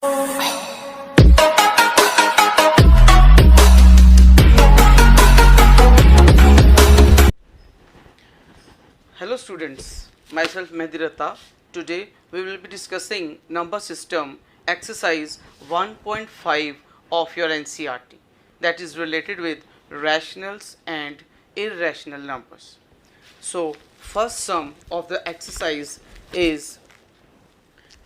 Hello students, myself Mehdi. Today we will be discussing number system exercise 1.5 of your NCERT, that is related with rationals and irrational numbers. So first sum of the exercise is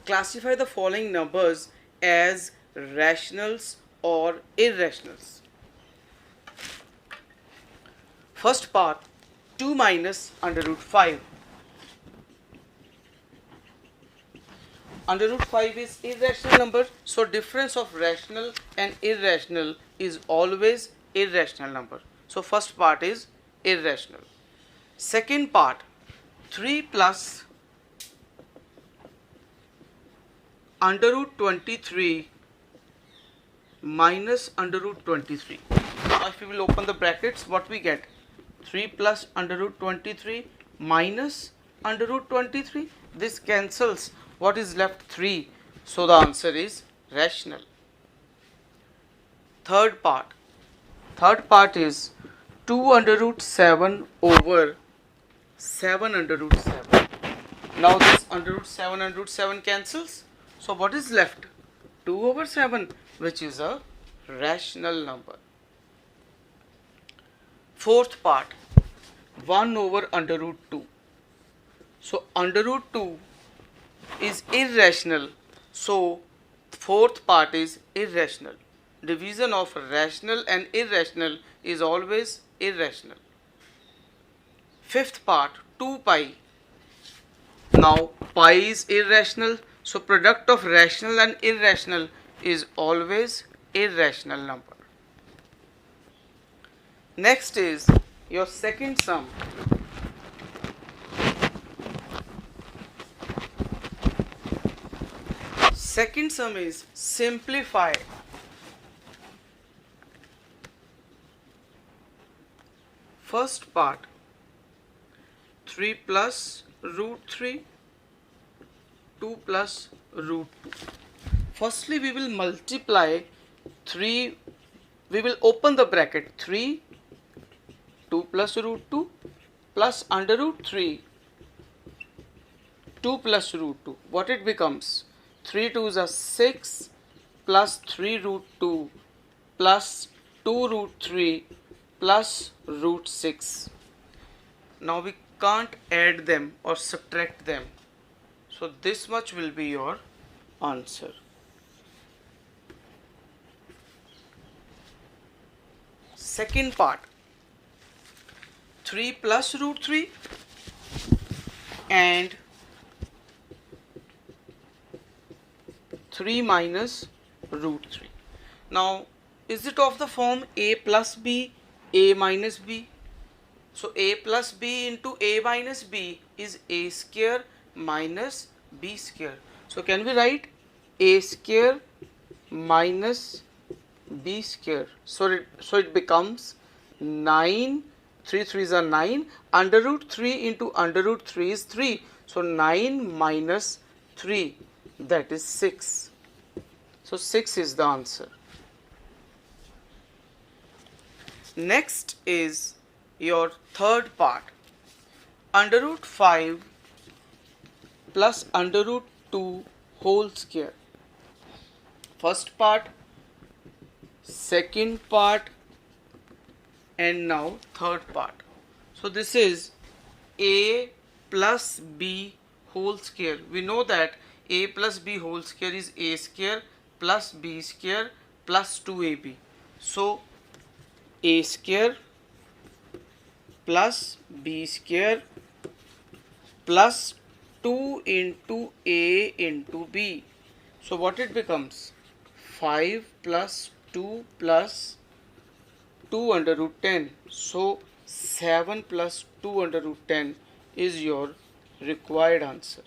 classify the following numbers as rationals or irrationals. First part, 2 minus under root 5. Under root 5 is irrational number, so difference of rational and irrational is always irrational number. So first part is irrational. Second part, 3 plus under root 23 minus under root 23. Now if we will open the brackets, what we get? 3 plus under root 23 minus under root 23. This cancels. What is left? 3. So the answer is rational. Third part. Third part is 2 under root 7 over 7 under root 7. Now this under root 7 under root 7 cancels. So what is left? 2 over 7, which is a rational number. Fourth part, 1 over under root 2. So under root 2 is irrational. So fourth part is irrational. Division of rational and irrational is always irrational. Fifth part, 2 pi. Now pi is irrational. So product of rational and irrational is always irrational number. Next is your second sum. Second sum is simplify. First part, 3 plus root 3, 2 plus root 2. Firstly, we will multiply 3, we will open the bracket 3, 2 plus root 2 plus under root 3, 2 plus root 2. What it becomes? 3 2s are 6 plus 3 root 2 plus 2 root 3 plus root 6. Now we can't add them or subtract them. So this much will be your answer. Second part, 3 plus root 3 and 3 minus root 3. Now is it of the form a plus b, a minus b? So a plus b into a minus b is a square minus b square. So can we write a square minus b square? So it becomes 9, 3 3s are 9, under root 3 into under root 3 is 3. So 9 minus 3, that is 6. So 6 is the answer. Next is your third part, under root 5 plus under root 2 whole square. First part, second part, and now third part. So this is a plus b whole square. We know that a plus b whole square is a square plus b square plus 2ab. So a square plus b square plus 2 into a into b. So what it becomes? 5 plus 2 plus 2 under root 10. So 7 plus 2 under root 10 is your required answer.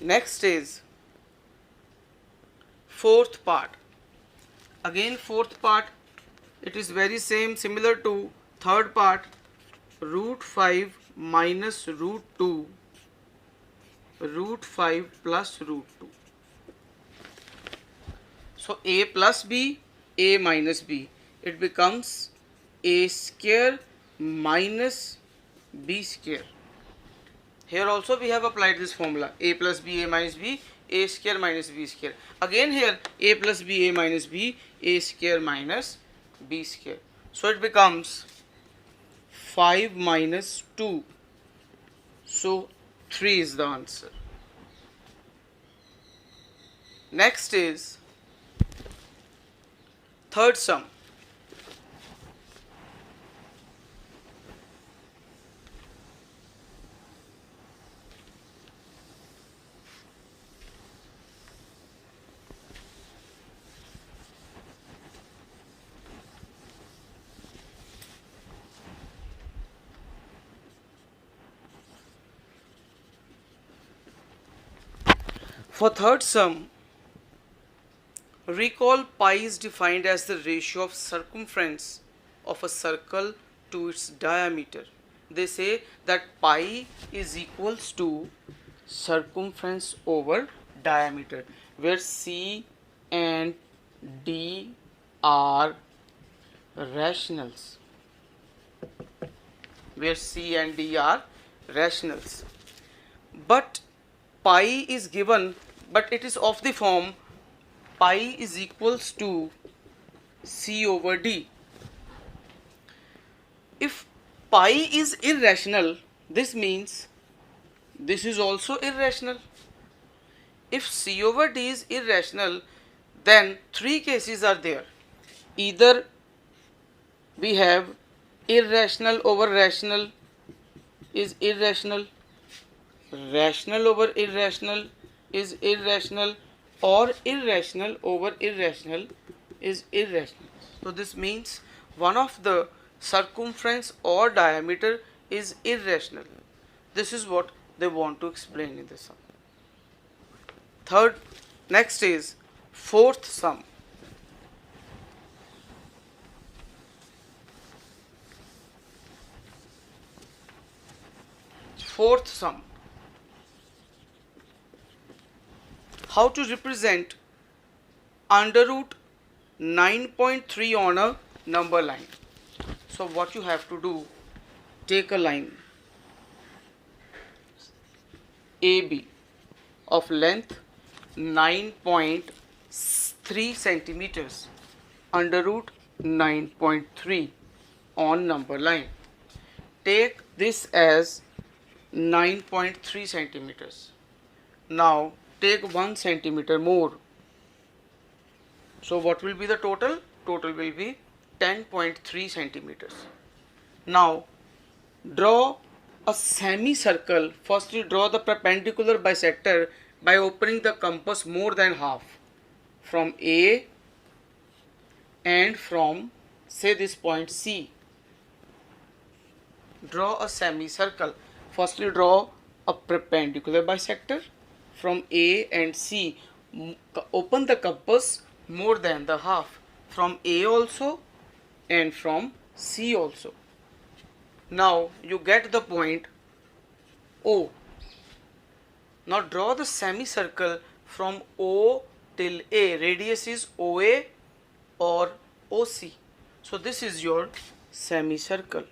Next is fourth part. Again fourth part, it is very similar to third part, root 5 minus root 2 root 5 plus root 2. So a plus b, a minus b, it becomes a square minus b square. Here also we have applied this formula, a plus b, a minus b, a square minus b square. Again here a plus b, a minus b, a square minus b square. So it becomes 5 minus 2. So 3 is the answer. Next is third sum. For third sum, recall pi is defined as the ratio of circumference of a circle to its diameter. They say that pi is equals to circumference over diameter, where C and D are rationals. Where C and D are rationals. But pi is given, but it is of the form pi is equals to C over D. If pi is irrational, this means this is also irrational. If C over D is irrational, then three cases are there. Either we have irrational over rational is irrational, rational over irrational is irrational, or irrational over irrational is irrational. So this means one of the circumference or diameter is irrational. This is what they want to explain in the sum. Next is fourth sum. Fourth sum. How to represent under root 9.3 on a number line. So what you have to do, take a line AB of length 9.3 centimeters under root 9.3 on number line. Take this as 9.3 centimeters. Now take 1 centimeter more. So what will be the total? Total will be 10.3 centimeters. Now draw a semicircle. Firstly draw the perpendicular bisector by opening the compass more than half from A and from, say, this point C. Draw a semicircle. Firstly draw a perpendicular bisector from A and C. Open the compass more than the half from A also and from C also. Now you get the point O. Now draw the semicircle from O till A. Radius is OA or OC. So this is your semicircle.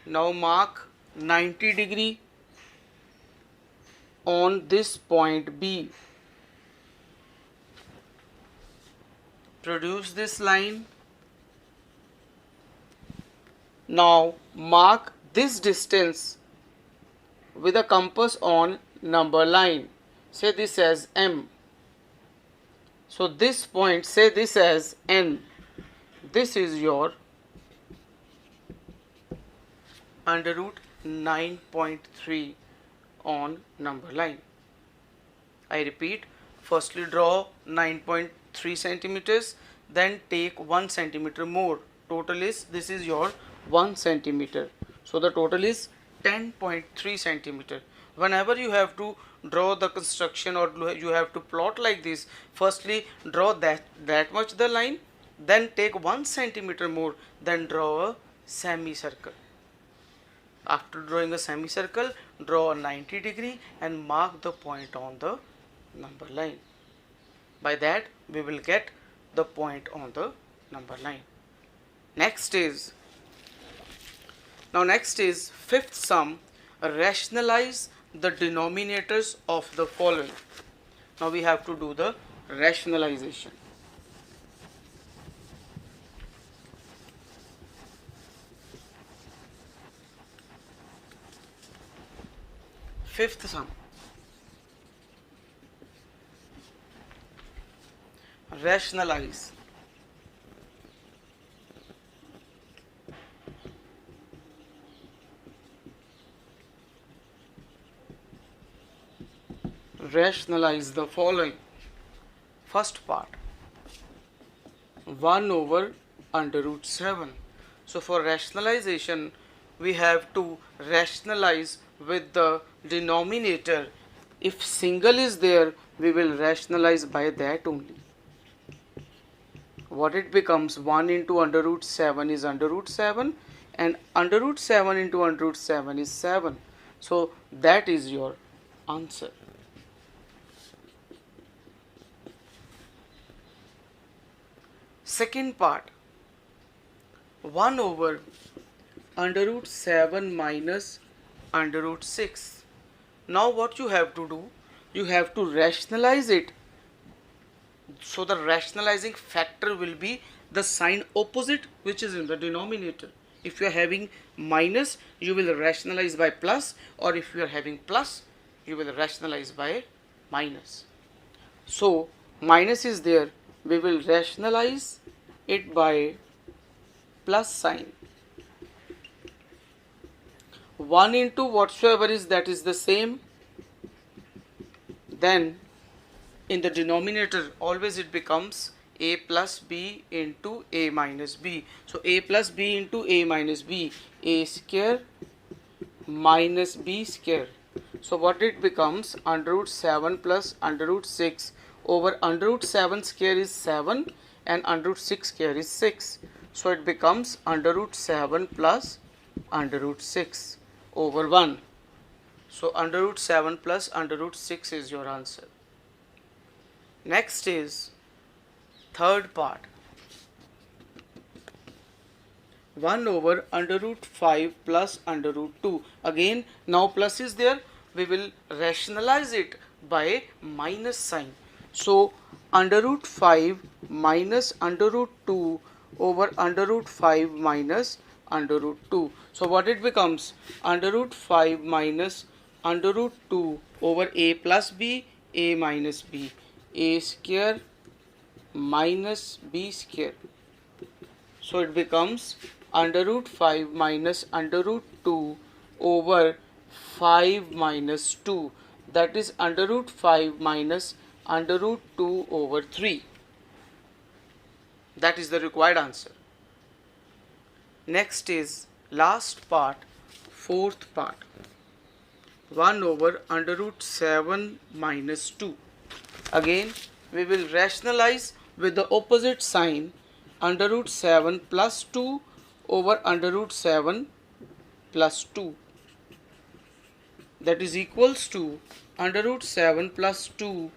Now mark 90 degree on this point B. Produce this line. Now mark this distance with a compass on number line. Say this as M. So this point, say this as N. This is your under root 9.3 on number line. I repeat, firstly draw 9.3 centimeters, then take 1 centimeter more. Total is, this is your 1 centimeter. So the total is 10.3 centimeter. Whenever you have to draw the construction or you have to plot like this, firstly draw that much the line, then take 1 centimeter more, then draw a semicircle. After drawing a semicircle, draw a 90-degree and mark the point on the number line. By that we will get the point on the number line. Next is fifth sum. Rationalize the denominators of the following. Now we have to do the rationalization. Fifth sum. Rationalize. Rationalize the following. First part, 1 over under root 7. So for rationalization, we have to rationalize with the denominator. If single is there, we will rationalize by that only. What it becomes, 1 into under root 7 is under root 7, and under root 7 into under root 7 is 7. So that is your answer. Second part, 1 over under root 7 minus under root 6. Now what you have to do, you have to rationalize it. So the rationalizing factor will be the sign opposite which is in the denominator. If you are having minus, you will rationalize by plus, or if you are having plus, you will rationalize by minus. So minus is there, we will rationalize it by plus sign. 1 into whatsoever is, that is the same. Then in the denominator always it becomes a plus b into a minus b. So a plus b into a minus b, a square minus b square. So what it becomes, under root 7 plus under root 6 over under root 7 square is 7 and under root 6 square is 6. So it becomes under root 7 plus under root 6 over 1. So under root 7 plus under root 6 is your answer. Next is third part, 1 over under root 5 plus under root 2. Again, now plus is there, we will rationalize it by minus sign. So under root 5 minus under root 2 over under root 5 minus under root 2. So what it becomes, under root 5 minus under root 2 over a plus b, a minus b, a square minus b square. So it becomes under root 5 minus under root 2 over 5 minus 2, that is under root 5 minus under root 2 over 3. That is the required answer. Next is last part, fourth part, 1 over under root 7 minus 2. Again we will rationalize with the opposite sign, under root 7 plus 2 over under root 7 plus 2, that is equals to under root 7 plus 2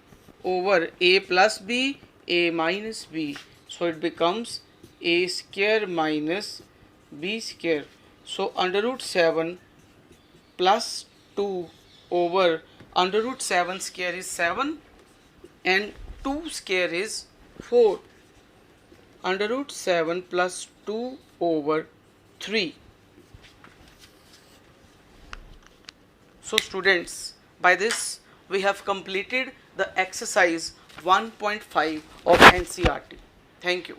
over a plus b, a minus b. So it becomes a square minus b square. So under root 7 plus 2 over under root 7 square is 7 and 2 square is 4. Under root 7 plus 2 over 3. So students, by this we have completed the exercise 1.5 of NCERT. Thank you.